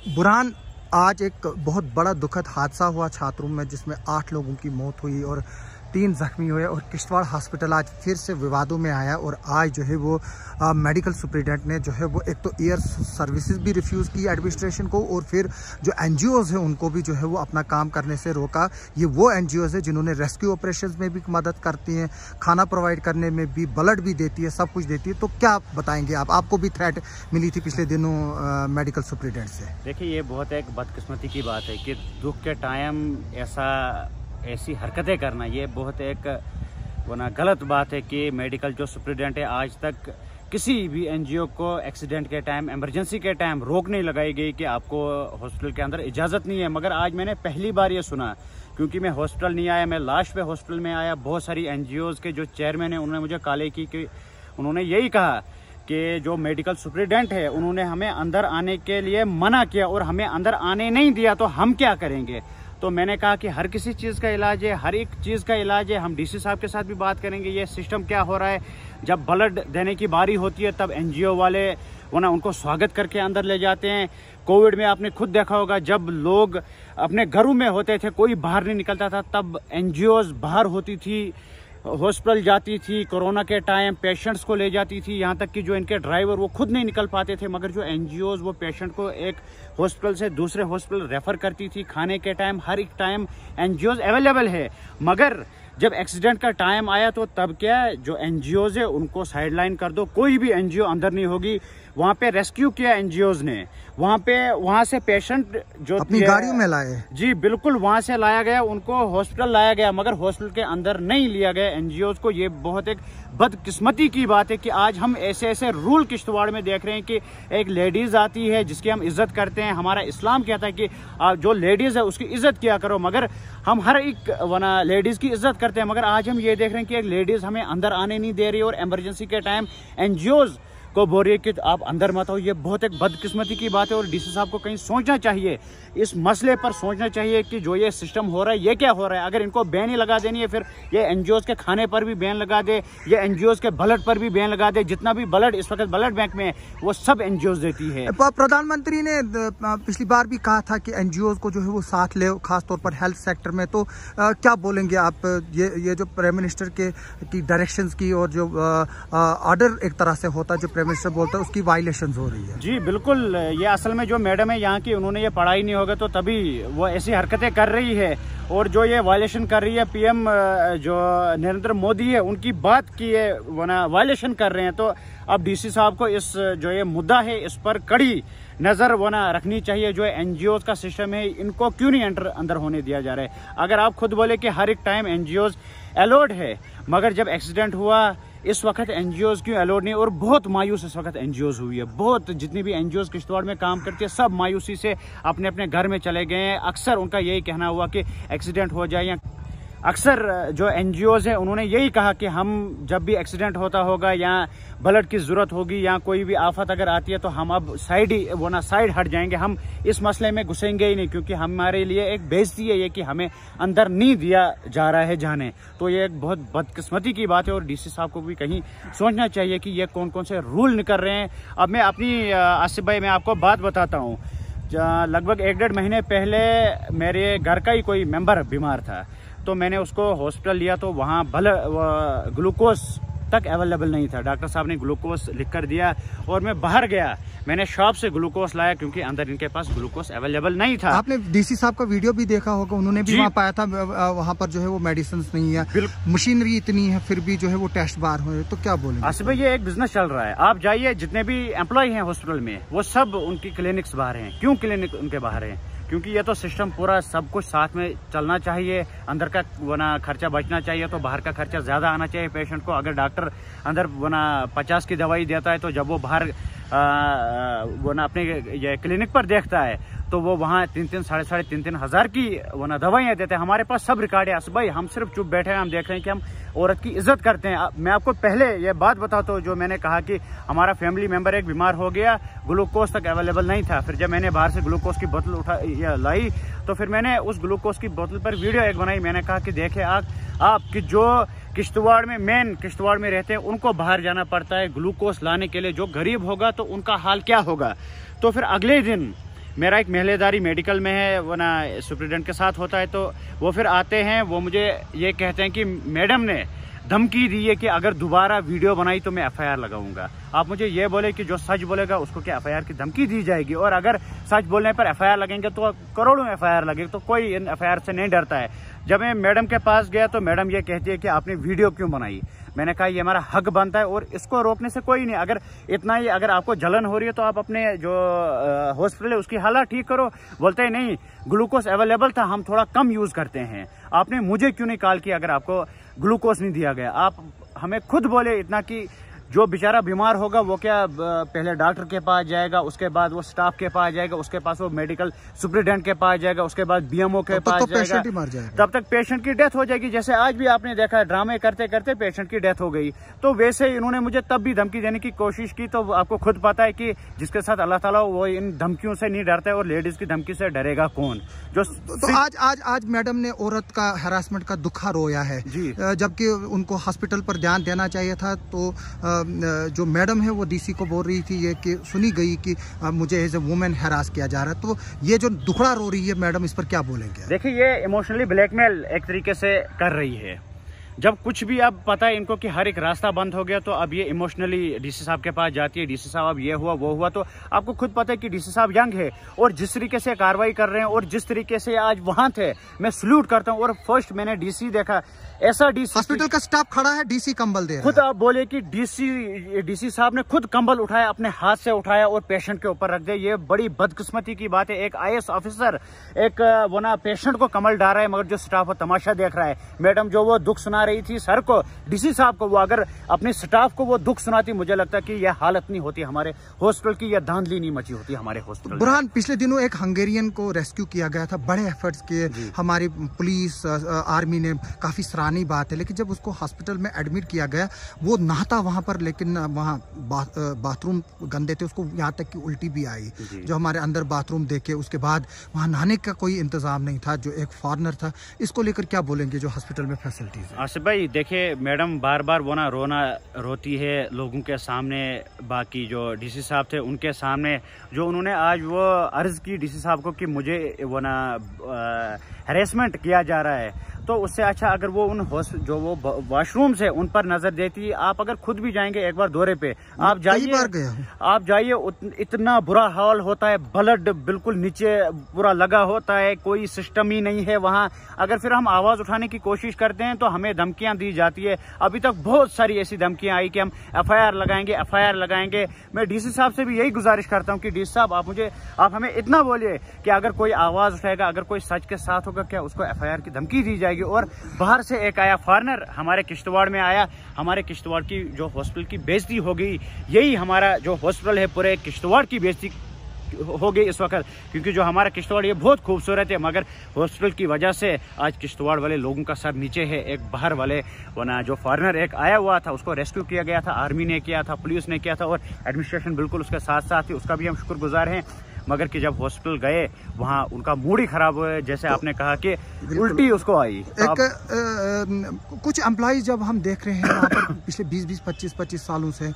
बुरहान, आज एक बहुत बड़ा दुखद हादसा हुआ छात्रों में, जिसमें 8 लोगों की मौत हुई और 3 जख्मी हुए। और किश्तवाड़ हॉस्पिटल आज फिर से विवादों में आया। और आज जो है वो मेडिकल सुपरिटेंडेंट ने जो है वो एक तो एयर सर्विसेज भी रिफ्यूज़ की एडमिनिस्ट्रेशन को, और फिर जो NGOs हैं उनको भी जो है वो अपना काम करने से रोका। ये वो NGOs है जिन्होंने रेस्क्यू ऑपरेशंस में भी मदद करती हैं, खाना प्रोवाइड करने में भी, ब्लड भी देती है, सब कुछ देती है। तो क्या आप बताएंगे? आपको भी थ्रेट मिली थी पिछले दिनों मेडिकल सुपरिटेंडेंट से। देखिए, ये बहुत एक बदकिस्मती की बात है कि दुख के टाइम ऐसी हरकतें करना, ये बहुत एक गलत बात है कि मेडिकल जो सुपरिटेंडेंट है, आज तक किसी भी NGO को एक्सीडेंट के टाइम, इमरजेंसी के टाइम रोक नहीं लगाई गई कि आपको हॉस्पिटल के अंदर इजाज़त नहीं है। मगर आज मैंने पहली बार ये सुना, क्योंकि मैं हॉस्पिटल नहीं आया, मैं लास्ट पे हॉस्पिटल में आया। बहुत सारी NGOs के जो चेयरमैन हैं उन्होंने मुझे कॉल की कि उन्होंने यही कहा कि जो मेडिकल सुपरिटेंडेंट है उन्होंने हमें अंदर आने के लिए मना किया और हमें अंदर आने नहीं दिया, तो हम क्या करेंगे। तो मैंने कहा कि हर किसी चीज़ का इलाज है, हर एक चीज़ का इलाज है। हम DC साहब के साथ भी बात करेंगे ये सिस्टम क्या हो रहा है। जब ब्लड देने की बारी होती है तब NGO वाले उनको स्वागत करके अंदर ले जाते हैं। कोविड में आपने खुद देखा होगा, जब लोग अपने घरों में होते थे, कोई बाहर नहीं निकलता था, तब NGOs बाहर होती थी, हॉस्पिटल जाती थी, कोरोना के टाइम पेशेंट्स को ले जाती थी। यहाँ तक कि जो इनके ड्राइवर वो खुद नहीं निकल पाते थे, मगर जो NGOs वो पेशेंट को एक हॉस्पिटल से दूसरे हॉस्पिटल रेफर करती थी। खाने के टाइम, हर एक टाइम NGOs अवेलेबल है। मगर जब एक्सीडेंट का टाइम आया तो तब क्या, जो NGOs है उनको साइडलाइन कर दो, कोई भी NGO अंदर नहीं होगी। वहाँ पे रेस्क्यू किया NGOs ने, वहाँ से पेशेंट जो अपनी गाड़ियों में लाए। जी बिल्कुल, वहाँ से लाया गया, उनको हॉस्पिटल लाया गया, मगर हॉस्पिटल के अंदर नहीं लिया गया NGOs को। ये बहुत एक बदकिस्मती की बात है कि आज हम ऐसे ऐसे रूल किश्तवाड़ में देख रहे हैं कि एक लेडीज आती है जिसकी हम इज्जत करते हैं। हमारा इस्लाम कहता है कि जो लेडीज है उसकी इज्जत किया करो, मगर हम हर एक लेडीज की इज्जत करते हैं। मगर आज हम ये देख रहे हैं कि एक लेडीज हमें अंदर आने नहीं दे रही, और इमरजेंसी के टाइम NGOs को बोल रही है कि आप अंदर मत आओ। ये बहुत एक बदकिस्मती की बात है, और DC साहब को कहीं सोचना चाहिए, इस मसले पर सोचना चाहिए कि जो ये सिस्टम हो रहा है ये क्या हो रहा है। अगर इनको बैन ही लगा देनी है, फिर ये NGOs के खाने पर भी बैन लगा दे, ये NGOs के ब्लड पर भी बैन लगा दे। जितना भी ब्लड इस वक्त ब्लड बैंक में है वो सब NGOs देती है। प्रधानमंत्री ने पिछली बार भी कहा था कि NGOs को जो है वो साथ ले, खासतौर पर हेल्थ सेक्टर में। तो क्या बोलेंगे आप, ये जो प्राइम मिनिस्टर की डायरेक्शंस की और जो ऑर्डर एक तरह से होता है, जो प्राइम मिनिस्टर बोलता है, उसकी वायलेशंस हो रही है? जी बिल्कुल, ये असल में जो मैडम है यहाँ की, उन्होंने ये पढ़ाई नहीं होगा तो तभी वो ऐसी हरकतें कर रही है। और जो ये वायलेशन कर रही है, PM जो नरेंद्र मोदी है उनकी बात की ये वायलेशन कर रहे हैं। तो अब DC साहब को इस जो ये मुद्दा है इस पर कड़ी नज़र रखनी चाहिए। जो NGOs का सिस्टम है इनको क्यों नहीं अंदर होने दिया जा रहा है। अगर आप खुद बोले कि हर एक टाइम NGOs अलाउड है, मगर जब एक्सीडेंट हुआ इस वक्त NGOs क्यों अलाउड नहीं। और बहुत मायूस इस वक्त NGOs हुई है, बहुत, जितनी भी NGOs किश्तवाड़ में काम करती है सब मायूसी से अपने अपने घर में चले गए हैं। अक्सर उनका यही कहना हुआ कि एक्सीडेंट हो जाए, या अक्सर जो NGOs है उन्होंने यही कहा कि हम जब भी एक्सीडेंट होता होगा या ब्लड की ज़रूरत होगी या कोई भी आफत अगर आती है तो हम अब साइड हट जाएंगे, हम इस मसले में घुसेंगे ही नहीं, क्योंकि हमारे लिए एक बेइज्जती है ये कि हमें अंदर नहीं दिया जा रहा है जाने। तो ये एक बहुत बदकिस्मती की बात है, और DC साहब को भी कहीं सोचना चाहिए कि ये कौन कौन से रूल निकल रहे हैं। अब मैं अपनी आसिफ भाई, मैं आपको बात बताता हूँ। लगभग 1-1.5 महीने पहले मेरे घर का ही कोई मेंबर बीमार था, तो मैंने उसको हॉस्पिटल लिया, तो वहाँ ग्लूकोज तक अवेलेबल नहीं था। डॉक्टर साहब ने ग्लूकोज लिख कर दिया और मैं बाहर गया, मैंने शॉप से ग्लूकोज लाया, क्योंकि अंदर इनके पास ग्लूकोज अवेलेबल नहीं था। आपने DC साहब का वीडियो भी देखा होगा, उन्होंने भी वहाँ पाया था, वहाँ पर जो है वो मेडिसिन नहीं है, मशीनरी इतनी है, फिर भी जो है वो टेस्ट बाहर हुए। तो क्या बोलेंगे? आसिफ भाई, ये एक बिजनेस चल रहा है। आप जाइए, जितने भी एम्प्लॉय हैं हॉस्पिटल में वो सब उनकी क्लिनिक्स बाहर हैं। क्यों क्लिनिक उनके बाहर हैं? क्योंकि ये तो सिस्टम पूरा सब कुछ साथ में चलना चाहिए। अंदर का खर्चा बचना चाहिए, तो बाहर का खर्चा ज़्यादा आना चाहिए पेशेंट को। अगर डॉक्टर अंदर 50 की दवाई देता है, तो जब वो बाहर अपने ये क्लिनिक पर देखता है तो वो वहाँ 3-3, 3.5 हज़ार की दवाइयाँ देते हैं। हमारे पास सब रिकॉर्ड है भाई, हम सिर्फ चुप बैठे हैं, हम देख रहे हैं कि हम औरत की इज्जत करते हैं। मैं आपको पहले ये बात बताता हूँ, जो मैंने कहा कि हमारा फैमिली मेंबर एक बीमार हो गया, ग्लूकोज तक अवेलेबल नहीं था। फिर जब मैंने बाहर से ग्लूकोज की बोतल लाई, तो फिर मैंने उस ग्लूकोज की बोतल पर वीडियो एक बनाई। मैंने कहा कि देखे आप कि जो किश्तवाड़ में रहते हैं उनको बाहर जाना पड़ता है ग्लूकोज लाने के लिए, जो गरीब होगा तो उनका हाल क्या होगा। तो फिर अगले दिन मेरा एक महलेदारी मेडिकल में है, वो ना सुप्रिटेंडेंट के साथ होता है, तो वो फिर आते हैं, वो मुझे ये कहते हैं कि मैडम ने धमकी दी है कि अगर दोबारा वीडियो बनाई तो मैं एफआईआर लगाऊंगा। आप मुझे ये बोले कि जो सच बोलेगा उसको क्या एफआईआर की धमकी दी जाएगी, और अगर सच बोलने पर एफआईआर लगेंगे तो करोड़ों एफआईआर लगेगी, तो कोई इन एफआईआर से नहीं डरता है। जब मैं मैडम के पास गया तो मैडम ये कहती है कि आपने वीडियो क्यों बनाई। मैंने कहा ये हमारा हक बनता है और इसको रोकने से कोई नहीं। अगर इतना ही अगर आपको जलन हो रही है तो आप अपने जो हॉस्पिटल है उसकी हालत ठीक करो। बोलते हैं नहीं, ग्लूकोज अवेलेबल था, हम थोड़ा कम यूज करते हैं, आपने मुझे क्यों नहीं कॉल किया अगर आपको ग्लूकोज नहीं दिया गया। आप हमें खुद बोले इतना कि जो बेचारा बीमार होगा वो क्या पहले डॉक्टर के पास जाएगा, उसके बाद वो स्टाफ के पास जाएगा, उसके पास वो मेडिकल सुप्रिटेंडेंट के पास जाएगा, उसके बाद बीएमओ के पास जाएगा, तब तक पेशेंट की डेथ हो जाएगी। जैसे आज भी आपने देखा ड्रामे करते करते पेशेंट की डेथ हो गई। तो वैसे इन्होंने मुझे तब भी धमकी देने की कोशिश की। तो आपको खुद पता है कि जिसके साथ अल्लाह ताला वो इन धमकियों से नहीं डरता है, और लेडीज की धमकी से डरेगा कौन। जो तो आज मैडम ने औरत का हैरासमेंट का दुखा रोया है, जबकि उनको हॉस्पिटल पर ध्यान देना चाहिए था। तो जो मैडम है वो डीसी को बोल रही थी ये कि सुनी गई कि मुझे एज ए वुमेन हैरास किया जा रहा है। तो ये जो दुखड़ा रो रही है मैडम, इस पर क्या बोलेंगे? देखिए, ये इमोशनली ब्लैकमेल एक तरीके से कर रही है। जब कुछ भी अब पता है इनको कि हर एक रास्ता बंद हो गया, तो अब ये इमोशनली डीसी साहब के पास जाती है। डीसी साहब अब ये हुआ वो हुआ, तो आपको खुद पता है कि डीसी साहब यंग है, और जिस तरीके से कार्रवाई कर रहे हैं और जिस तरीके से आज वहां थे, मैं सल्यूट करता हूं। और फर्स्ट मैंने डीसी देखा, ऐसा डीसी हॉस्पिटल का स्टाफ खड़ा है, डीसी कंबल दे रहा है। खुद आप बोले कि डीसी साहब ने खुद कंबल उठाया, अपने हाथ से उठाया और पेशेंट के ऊपर रख दिया। ये बड़ी बदकिस्मती की बात है। एक आईएएस ऑफिसर एक वो ना पेशेंट को कंबल डाल रहा है, मगर जो स्टाफ वो तमाशा देख रहा है। मैडम जो वो दुख सुना रही थी सर को, डीसी साहब को, वो अगर अपने स्टाफ को वो दुख सुनाती, मुझे लगता है कि यह हालत नहीं होती हमारे हॉस्पिटल की, यह धांधली नहीं मची होती हमारे हॉस्पिटल। बुरहान, पिछले दिनों एक हंगेरियन को रेस्क्यू किया गया था, बड़े एफर्ट्स किए हमारी पुलिस आर्मी ने, काफी सराहनीय बात है। लेकिन जब उसको हॉस्पिटल में एडमिट किया गया, वो नहाता वहां पर, लेकिन वहां बाथरूम गंदे थे, उसको यहाँ तक कि उल्टी भी आई। जो हमारे अंदर बाथरूम देखे, उसके बाद वहां नहाने का कोई इंतजाम नहीं था, जो एक फॉरनर था। इसको लेकर क्या बोलेंगे जो हॉस्पिटल में फैसिलिटीज है? आसिफ भाई देखिए, मैडम बार बार वो ना रोती है लोगों के सामने, बाकी जो डीसी साहब थे उनके सामने, जो उन्होंने आज वो अर्ज की डीसी साहब को कि मुझे वो ना हैरेसमेंट किया जा रहा है, तो उससे अच्छा अगर वो उन जो वो वॉशरूम से उन पर नजर देती। आप अगर खुद भी जाएंगे एक बार दौरे पे, आप जाइए, इतना बुरा हाल होता है, ब्लड बिल्कुल नीचे पूरा लगा होता है, कोई सिस्टम ही नहीं है वहां। अगर फिर हम आवाज उठाने की कोशिश करते हैं तो हमें धमकियां दी जाती है। अभी तक बहुत सारी ऐसी धमकियां आई कि हम एफआईआर लगाएंगे। मैं डीसी साहब से भी यही गुजारिश करता हूं कि डीसी साहब आप हमें इतना बोलिए कि अगर कोई आवाज उठाएगा, अगर कोई सच के साथ होगा, क्या उसको एफआईआर की धमकी दी जाएगी। और बाहर से एक आया फॉरेनर, हमारे किश्तवाड़ में आया, हमारे किश्तवाड़ की जो हॉस्पिटल की बेइज्जती हो गई। यही हमारा जो हॉस्पिटल है पूरे किश्तवाड़ की बेइज्जती हो गई इस वक्त, क्योंकि जो हमारा किश्तवाड़ ये बहुत खूबसूरत है, मगर हॉस्पिटल की वजह से आज किश्तवाड़ वाले लोगों का सर नीचे है। एक बाहर वाले वरना जो फॉरेनर एक आया हुआ था, उसको रेस्क्यू किया गया था, आर्मी ने किया था, पुलिस ने किया था, और एडमिनिस्ट्रेशन बिल्कुल उसके साथ साथ थी, उसका भी हम शुक्रगुजार हैं। मगर कि जब हॉस्पिटल गए वहां उनका मूड ही खराब हुआ, जैसे आपने कहा कि उल्टी उसको आई। कुछ एम्प्लॉइज जब हम देख रहे हैं वहाँ पर पिछले 20-20, 25-25 सालों से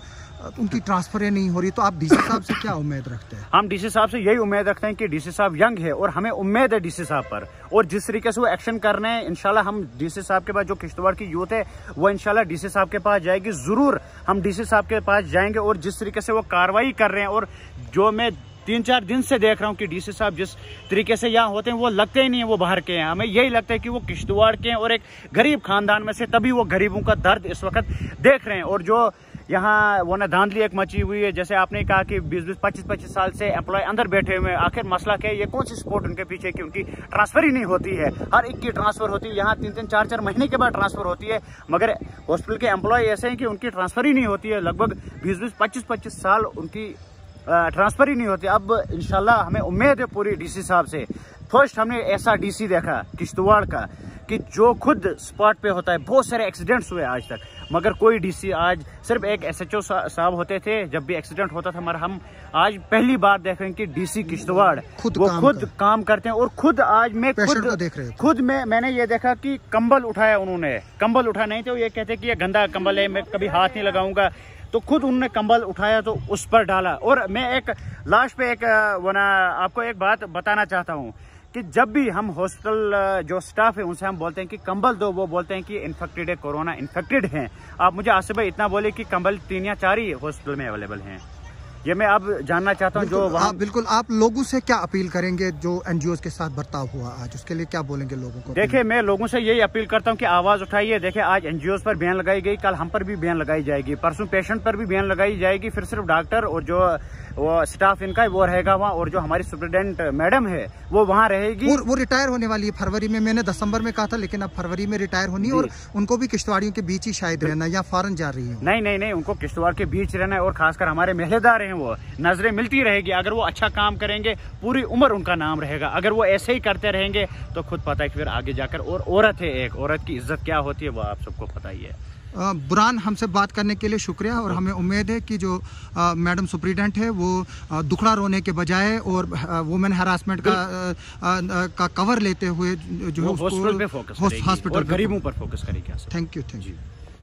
उनकी ट्रांसफर नहीं हो रही, तो आप डीसी साहब से क्या उम्मीद रखते हैं? हम डीसी साहब से यही उम्मीद रखते हैं कि डीसी साहब यंग है और हमें उम्मीद है डीसी साहब पर, और जिस तरीके से वो एक्शन कर रहे हैं, इंशाल्लाह हम डीसी साहब के पास, जो किश्तवाड़ की यूथ है वो इंशाल्लाह डीसी साहब के पास जाएगी। जरूर हम डीसी साहब के पास जाएंगे, और जिस तरीके से वो कार्रवाई कर रहे हैं, और जो मैं 3-4 दिन से देख रहा हूँ कि डीसी साहब जिस तरीके से यहाँ होते हैं, वो लगते ही नहीं है वो बाहर के हैं। हमें यही लगता है कि वो किश्तवाड़ के हैं और एक गरीब खानदान में से, तभी वो गरीबों का दर्द इस वक्त देख रहे हैं। और जो यहाँ वो ना धांधली एक मची हुई है, जैसे आपने कहा कि 20-20, 25-25 साल से एम्प्लॉय अंदर बैठे हुए हैं। आखिर मसला क्या है? ये कौन सी सपोर्ट उनके पीछे की उनकी ट्रांसफर ही नहीं होती है। हर एक की ट्रांसफर होती है, यहाँ 3-3, 4-4 महीने के बाद ट्रांसफर होती है, मगर हॉस्पिटल के एम्प्लॉय ऐसे हैं कि उनकी ट्रांसफर ही नहीं होती है। लगभग 20-20, 25-25 साल उनकी ट्रांसफर ही नहीं होती। अब इंशाल्लाह हमें उम्मीद है पूरी डीसी साहब से। फर्स्ट हमने ऐसा डीसी देखा किश्तवाड़ का कि जो खुद स्पॉट पे होता है। बहुत सारे एक्सीडेंट्स हुए आज तक, मगर कोई डीसी, आज सिर्फ एक एसएचओ साहब होते थे जब भी एक्सीडेंट होता था, मगर हम आज पहली बार देख रहे हैं कि डीसी किश्तवाड़ खुद काम करते हैं। और खुद आज मैं खुद मैंने ये देखा कि कंबल उठाया उन्होंने, कंबल उठा नहीं थे, वो ये कहते कि ये गंदा कंबल है, मैं कभी हाथ नहीं लगाऊंगा। तो खुद उन्होंने कंबल उठाया तो उस पर डाला। और मैं एक लास्ट पे एक आपको एक बात बताना चाहता हूँ कि जब भी हम हॉस्पिटल जो स्टाफ है उनसे हम बोलते हैं कि कंबल दो, वो बोलते हैं कि इन्फेक्टेड है, कोरोना इन्फेक्टेड हैं। आप मुझे आसिफ भाई इतना बोले कि कंबल 3 या 4 ही हॉस्पिटल में अवेलेबल हैं। ये मैं अब जानना चाहता हूँ जो वहाँ बिल्कुल आप लोगों से क्या अपील करेंगे जो एनजीओ के साथ बर्ताव हुआ आज, उसके लिए क्या बोलेंगे लोगों को? देखिए मैं लोगों से यही अपील करता हूँ कि आवाज उठाइए। देखिए आज एनजीओ पर बैन लगाई गई, कल हम पर भी बैन लगाई जाएगी, परसों पेशेंट पर भी बैन लगाई जाएगी। फिर सिर्फ डॉक्टर और जो वो स्टाफ इनका वो रहेगा वहाँ, और जो हमारी सुप्रिटेंडेंट मैडम है वो वहाँ रहेगी। वो रिटायर होने वाली है फरवरी में, मैंने दिसंबर में कहा था, लेकिन अब फरवरी में रिटायर होनी है और उनको भी किश्तवाड़ियों के बीच ही शायद रहना या फॉरन जा रही है। नहीं, उनको किश्तवाड़ के बीच रहना है, और खासकर हमारे महलेदार हैं वो नजरें मिलती रहेगी। अगर वो अच्छा काम करेंगे पूरी उम्र उनका नाम रहेगा। अगर वो ऐसे ही करते रहेंगे तो खुद पता है कि फिर आगे जाकर, और औरत है, एक औरत की इज्जत क्या होती है वो आप सबको पता ही है। बुरहान हमसे बात करने के लिए शुक्रिया, और हमें उम्मीद है कि जो मैडम सुप्रिटेंडेंट है वो दुखड़ा रोने के बजाय और वुमेन हरासमेंट का कवर लेते हुए जो हॉस्पिटल पे फोकस करेगी और गरीबों पर फोकस करेगी। Thank you.